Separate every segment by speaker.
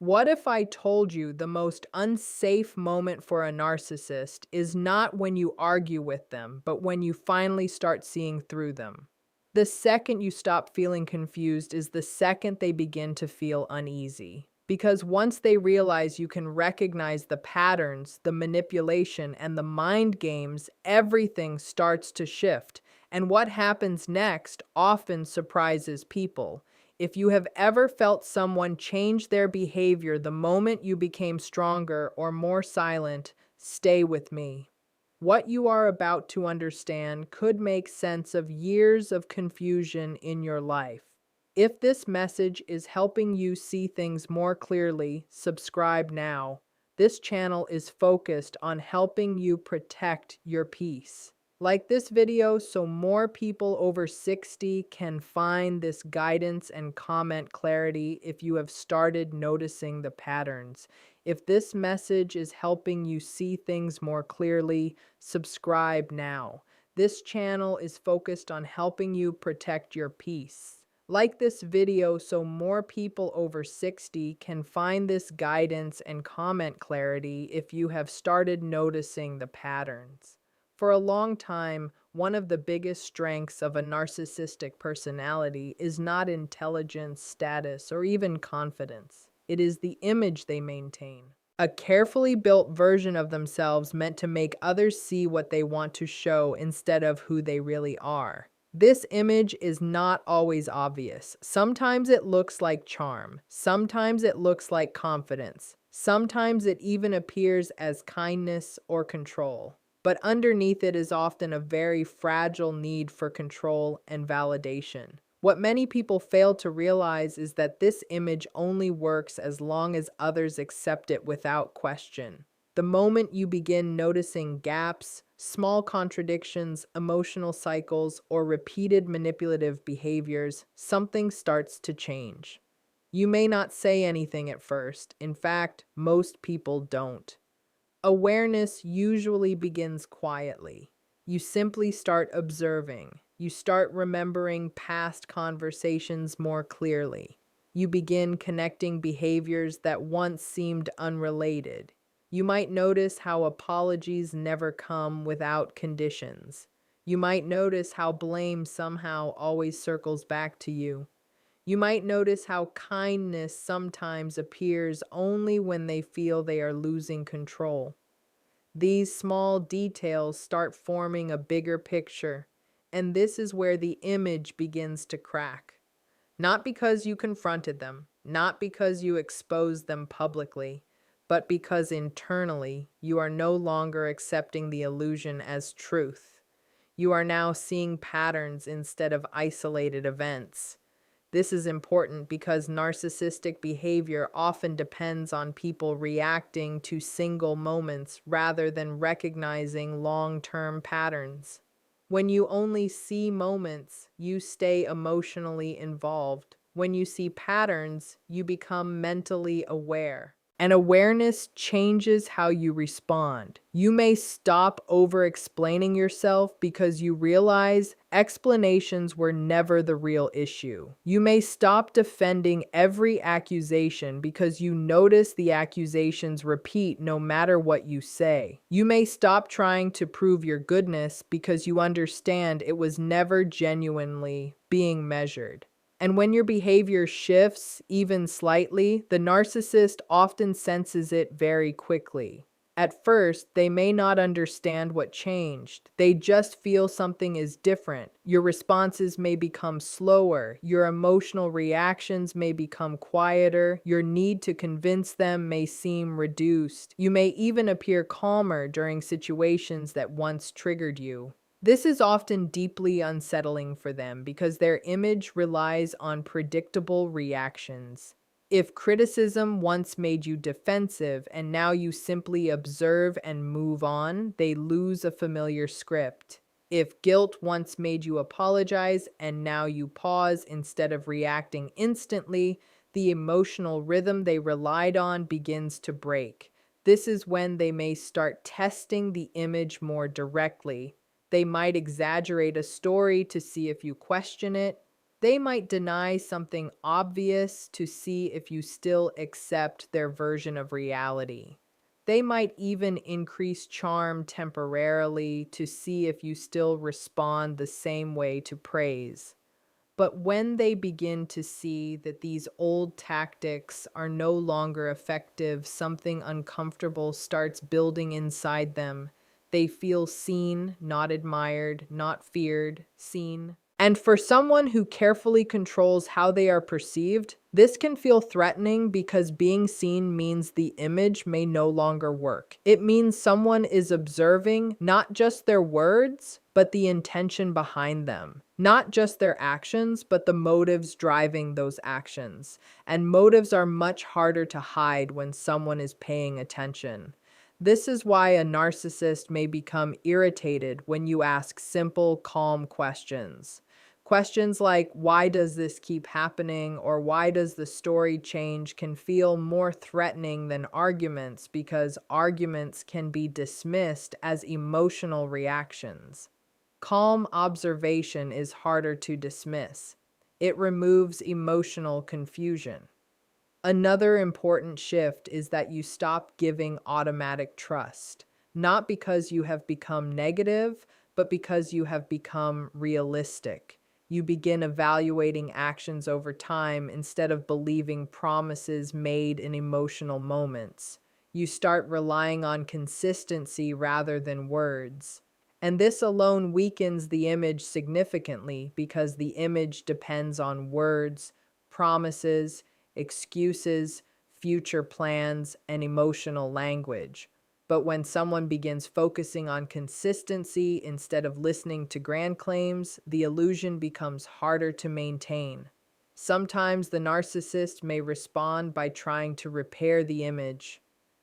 Speaker 1: What if I told you the most unsafe moment for a narcissist is not when you argue with them, but when you finally start seeing through them? The second you stop feeling confused is the second they begin to feel uneasy. Because once they realize you can recognize the patterns, the manipulation, and the mind games, everything starts to shift. And what happens next often surprises people. If you have ever felt someone change their behavior the moment you became stronger or more silent, stay with me. What you are about to understand could make sense of years of confusion in your life. If this message is helping you see things more clearly, subscribe now. This channel is focused on helping you protect your peace. Like this video so more people over 60 can find this guidance and comment clarity if you have started noticing the patterns. If this message is helping you see things more clearly, subscribe now. This channel is focused on helping you protect your peace. Like this video so more people over 60 can find this guidance and comment clarity if you have started noticing the patterns. For a long time, one of the biggest strengths of a narcissistic personality is not intelligence, status, or even confidence. It is the image they maintain. A carefully built version of themselves meant to make others see what they want to show instead of who they really are. This image is not always obvious. Sometimes it looks like charm. Sometimes it looks like confidence. Sometimes it even appears as kindness or control. But underneath it is often a very fragile need for control and validation. What many people fail to realize is that this image only works as long as others accept it without question. The moment you begin noticing gaps, small contradictions, emotional cycles, or repeated manipulative behaviors, something starts to change. You may not say anything at first. In fact, most people don't. Awareness usually begins quietly. You simply start observing. You start remembering past conversations more clearly. You begin connecting behaviors that once seemed unrelated. You might notice how apologies never come without conditions. You might notice how blame somehow always circles back to you. You might notice how kindness sometimes appears only when they feel they are losing control. These small details start forming a bigger picture, and this is where the image begins to crack. Not because you confronted them, not because you exposed them publicly, but because internally you are no longer accepting the illusion as truth. You are now seeing patterns instead of isolated events. This is important because narcissistic behavior often depends on people reacting to single moments rather than recognizing long-term patterns. When you only see moments, you stay emotionally involved. When you see patterns, you become mentally aware. And awareness changes how you respond. You may stop over-explaining yourself because you realize explanations were never the real issue. You may stop defending every accusation because you notice the accusations repeat no matter what you say. You may stop trying to prove your goodness because you understand it was never genuinely being measured. And when your behavior shifts, even slightly, the narcissist often senses it very quickly. At first, they may not understand what changed. They just feel something is different. Your responses may become slower. Your emotional reactions may become quieter. Your need to convince them may seem reduced. You may even appear calmer during situations that once triggered you. This is often deeply unsettling for them because their image relies on predictable reactions. If criticism once made you defensive and now you simply observe and move on, they lose a familiar script. If guilt once made you apologize and now you pause instead of reacting instantly, the emotional rhythm they relied on begins to break. This is when they may start testing the image more directly. They might exaggerate a story to see if you question it. They might deny something obvious to see if you still accept their version of reality. They might even increase charm temporarily to see if you still respond the same way to praise. But when they begin to see that these old tactics are no longer effective, something uncomfortable starts building inside them. They feel seen, not admired, not feared, seen. And for someone who carefully controls how they are perceived, this can feel threatening because being seen means the image may no longer work. It means someone is observing not just their words, but the intention behind them. Not just their actions, but the motives driving those actions. And motives are much harder to hide when someone is paying attention. This is why a narcissist may become irritated when you ask simple, calm questions. Questions like, why does this keep happening, or why does the story change, can feel more threatening than arguments because arguments can be dismissed as emotional reactions. Calm observation is harder to dismiss. It removes emotional confusion. Another important shift is that you stop giving automatic trust, not because you have become negative, but because you have become realistic. You begin evaluating actions over time instead of believing promises made in emotional moments. You start relying on consistency rather than words. And this alone weakens the image significantly because the image depends on words, promises, excuses, future plans, and emotional language. But when someone begins focusing on consistency instead of listening to grand claims, the illusion becomes harder to maintain. Sometimes the narcissist may respond by trying to repair the image.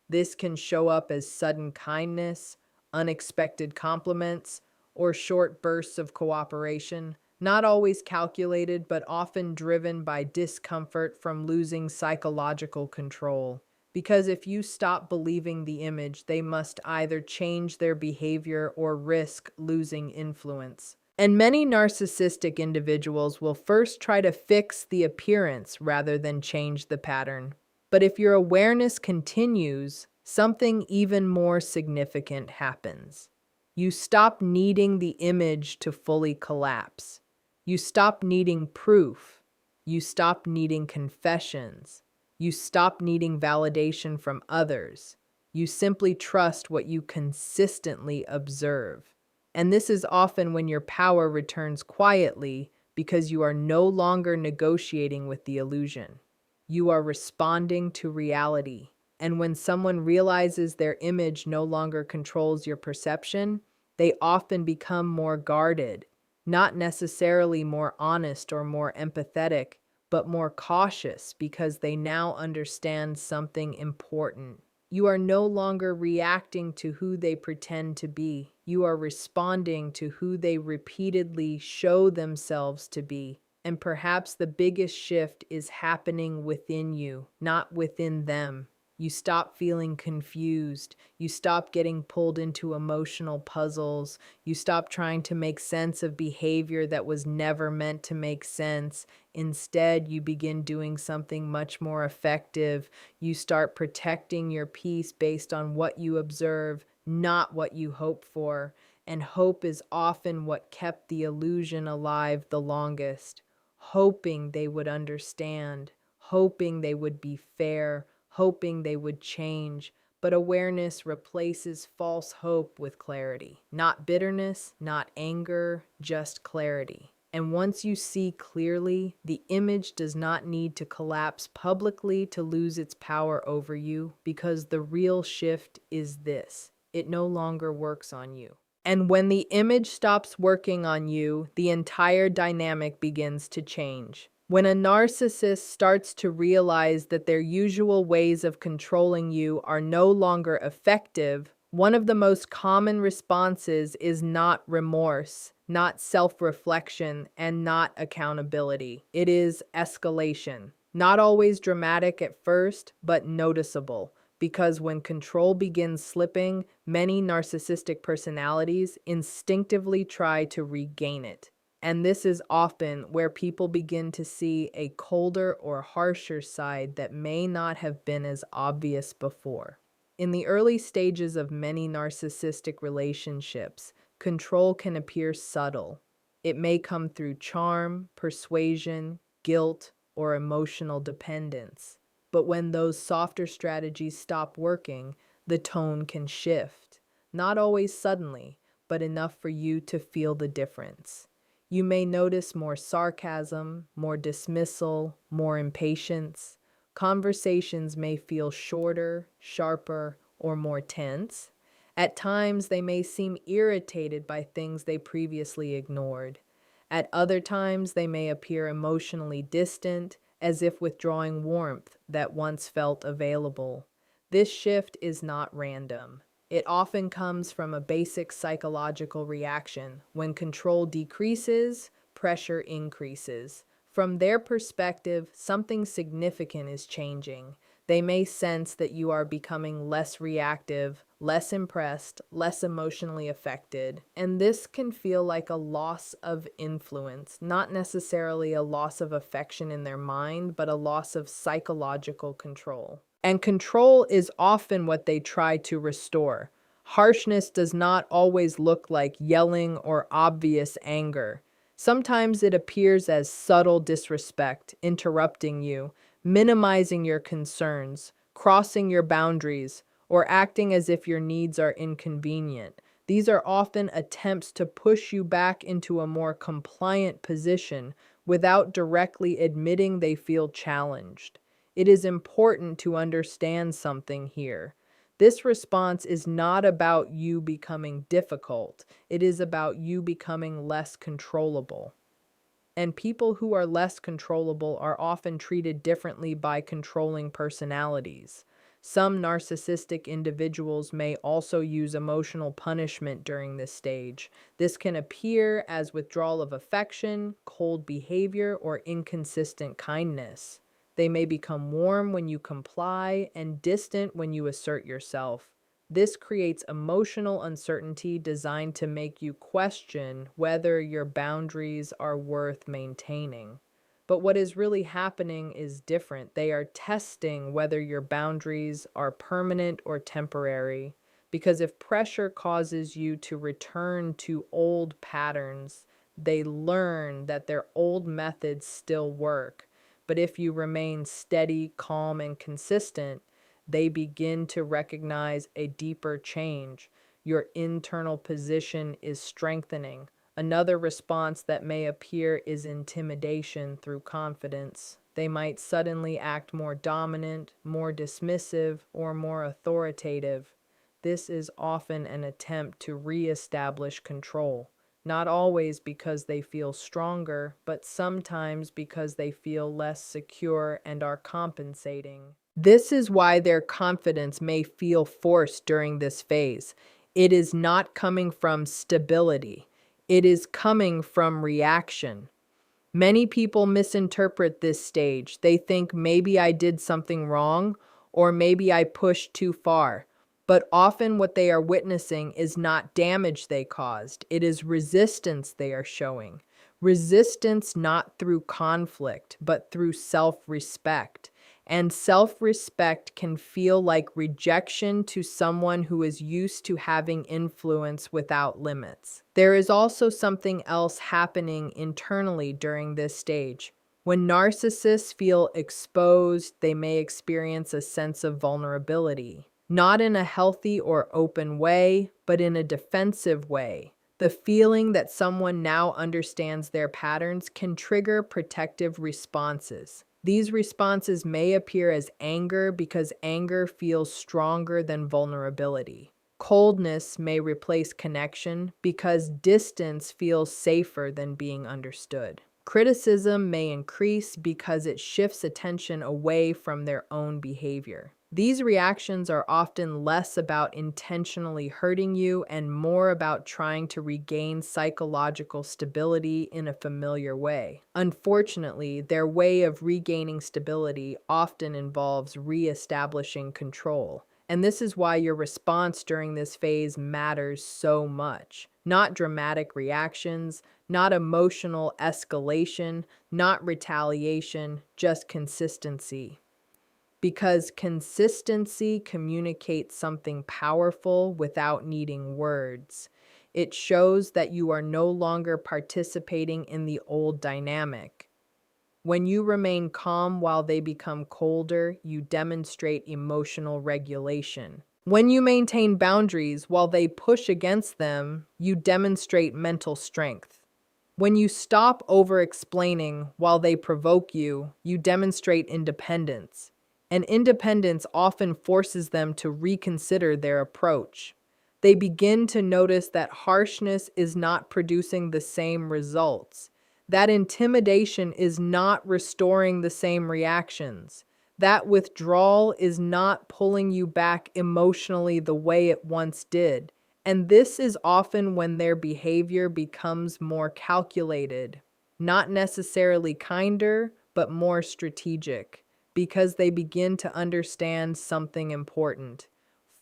Speaker 1: This can show up as sudden kindness, unexpected compliments, or short bursts of cooperation, not always calculated, but often driven by discomfort from losing psychological control. Because if you stop believing the image, they must either change their behavior or risk losing influence. And many narcissistic individuals will first try to fix the appearance rather than change the pattern. But if your awareness continues, something even more significant happens. You stop needing the image to fully collapse. You stop needing proof. You stop needing confessions. You stop needing validation from others. You simply trust what you consistently observe. And this is often when your power returns quietly because you are no longer negotiating with the illusion. You are responding to reality. And when someone realizes their image no longer controls your perception, they often become more guarded, not necessarily more honest or more empathetic, but more cautious because they now understand something important. You are no longer reacting to who they pretend to be. You are responding to who they repeatedly show themselves to be. And perhaps the biggest shift is happening within you, not within them. You stop feeling confused. You stop getting pulled into emotional puzzles. You stop trying to make sense of behavior that was never meant to make sense. Instead, you begin doing something much more effective. You start protecting your peace based on what you observe, not what you hope for. And hope is often what kept the illusion alive the longest. Hoping they would understand, hoping they would be fair, hoping they would change. But awareness replaces false hope with clarity. Not bitterness, not anger, just clarity. And once you see clearly, the image does not need to collapse publicly to lose its power over you, because the real shift is this: it no longer works on you. And when the image stops working on you, the entire dynamic begins to change. When a narcissist starts to realize that their usual ways of controlling you are no longer effective, one of the most common responses is not remorse, not self-reflection, and not accountability. It is escalation. Not always dramatic at first, but noticeable. Because when control begins slipping, many narcissistic personalities instinctively try to regain it. And this is often where people begin to see a colder or harsher side that may not have been as obvious before. In the early stages of many narcissistic relationships, control can appear subtle. It may come through charm, persuasion, guilt, or emotional dependence. But when those softer strategies stop working, the tone can shift. Not always suddenly, but enough for you to feel the difference. You may notice more sarcasm, more dismissal, more impatience. Conversations may feel shorter, sharper, or more tense. At times, they may seem irritated by things they previously ignored. At other times, they may appear emotionally distant, as if withdrawing warmth that once felt available. This shift is not random. It often comes from a basic psychological reaction. When control decreases, pressure increases. From their perspective, something significant is changing. They may sense that you are becoming less reactive, less impressed, less emotionally affected, and this can feel like a loss of influence, not necessarily a loss of affection in their mind, but a loss of psychological control. And control is often what they try to restore. Harshness does not always look like yelling or obvious anger. Sometimes it appears as subtle disrespect, interrupting you, minimizing your concerns, crossing your boundaries, or acting as if your needs are inconvenient. These are often attempts to push you back into a more compliant position without directly admitting they feel challenged. It is important to understand something here. This response is not about you becoming difficult. It is about you becoming less controllable. And people who are less controllable are often treated differently by controlling personalities. Some narcissistic individuals may also use emotional punishment during this stage. This can appear as withdrawal of affection, cold behavior, or inconsistent kindness. They may become warm when you comply and distant when you assert yourself. This creates emotional uncertainty designed to make you question whether your boundaries are worth maintaining. But what is really happening is different. They are testing whether your boundaries are permanent or temporary. Because if pressure causes you to return to old patterns, they learn that their old methods still work. But if you remain steady, calm, and consistent, they begin to recognize a deeper change. Your internal position is strengthening. Another response that may appear is intimidation through confidence. They might suddenly act more dominant, more dismissive, or more authoritative. This is often an attempt to reestablish control. Not always because they feel stronger, but sometimes because they feel less secure and are compensating. This is why their confidence may feel forced during this phase. It is not coming from stability. It is coming from reaction. Many people misinterpret this stage. They think maybe I did something wrong or maybe I pushed too far. But often what they are witnessing is not damage they caused. It is resistance they are showing. Resistance not through conflict, but through self-respect. And self-respect can feel like rejection to someone who is used to having influence without limits. There is also something else happening internally during this stage. When narcissists feel exposed, they may experience a sense of vulnerability, not in a healthy or open way, but in a defensive way. The feeling that someone now understands their patterns can trigger protective responses. These responses may appear as anger because anger feels stronger than vulnerability. Coldness may replace connection because distance feels safer than being understood. Criticism may increase because it shifts attention away from their own behavior. These reactions are often less about intentionally hurting you and more about trying to regain psychological stability in a familiar way. Unfortunately, their way of regaining stability often involves reestablishing control. And this is why your response during this phase matters so much. not dramatic reactions, not emotional escalation, not retaliation, just consistency. Because consistency communicates something powerful without needing words. It shows that you are no longer participating in the old dynamic. When you remain calm while they become colder, you demonstrate emotional regulation. When you maintain boundaries while they push against them, you demonstrate mental strength. When you stop over explaining while they provoke you, you demonstrate independence. And independence often forces them to reconsider their approach. They begin to notice that harshness is not producing the same results, that intimidation is not restoring the same reactions, that withdrawal is not pulling you back emotionally the way it once did. And this is often when their behavior becomes more calculated, not necessarily kinder, but more strategic, because they begin to understand something important.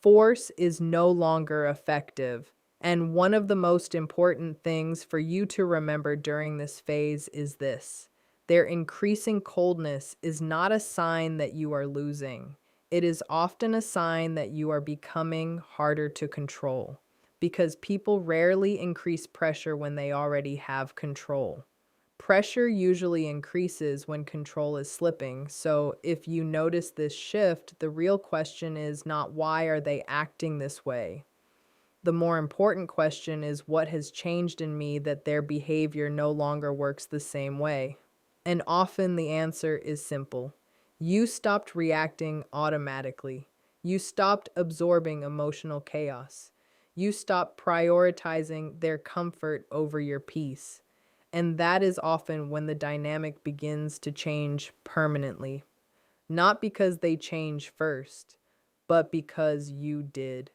Speaker 1: Force is no longer effective. And one of the most important things for you to remember during this phase is this: their increasing coldness is not a sign that you are losing. It is often a sign that you are becoming harder to control, because people rarely increase pressure when they already have control. Pressure usually increases when control is slipping, so if you notice this shift, the real question is not why are they acting this way. The more important question is what has changed in me that their behavior no longer works the same way. And often the answer is simple. You stopped reacting automatically. You stopped absorbing emotional chaos. You stopped prioritizing their comfort over your peace. And that is often when the dynamic begins to change permanently. Not because they change first, but because you did.